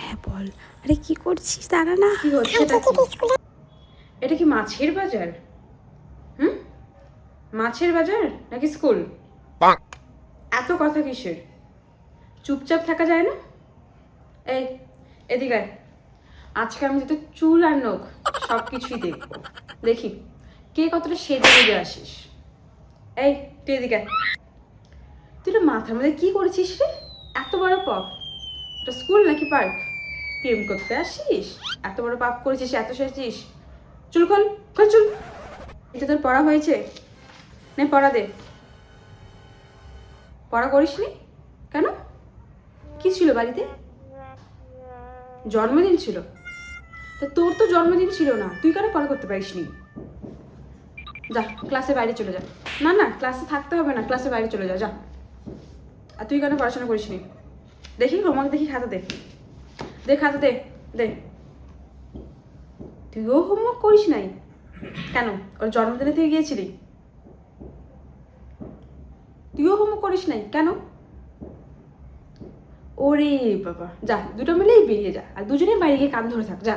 হ্যাঁ বল। আরে কি করছিস, দাঁড়া না। কি হচ্ছে এটা কি? এটা কি মাছের বাজার? হুম, মাছের বাজার নাকি স্কুল? এত কথা কিসের? চুপচাপ থাকা যায় না? এই, এদিকে আয়। আজকে আমি তোর চুল আর নখ সব কিছুই দেখবো। দেখি কে কতটা সেজে গুজে আসিস। এই, তুই এদিকে আয়। তুই তো মাথার মধ্যে কি করেছিস রে? এত বড় পপ। এটা স্কুল নাকি পার্ক? প্রেম করতে আসিস? এত বড় পাপ করেছিস, এত সেজেছিস। চুল খোল, খোল চুল। এটা তোর পড়া হয়েছে? নে পড়া দে। পড়া করিসনি কেন? কি ছিল বাড়িতে? জন্মদিন ছিল? তা তোর তো জন্মদিন ছিল না, তুই কেন পড়া করতে পারিসনি? যা ক্লাসে বাইরে চলে যা। না না, ক্লাসে থাকতে হবে না, ক্লাসে বাইরে চলে যা, যা। আর তুই কেন পড়াশোনা করিসনি? দেখি হোমওয়ার্ক দেখি, খাতা দে, দে খাতা দে, দে। তুইও হোমওয়ার্ক করিস নাই কেন? ওর জন্মদিনে তুই গিয়েছিলি? তুইও হোমওয়ার্ক করিস নাই কেন? ওরে বাবা, যা দুটো মিলেই বেরিয়ে যা, আর দুজনেই বাইরে গিয়ে কান ধরে থাক, যা।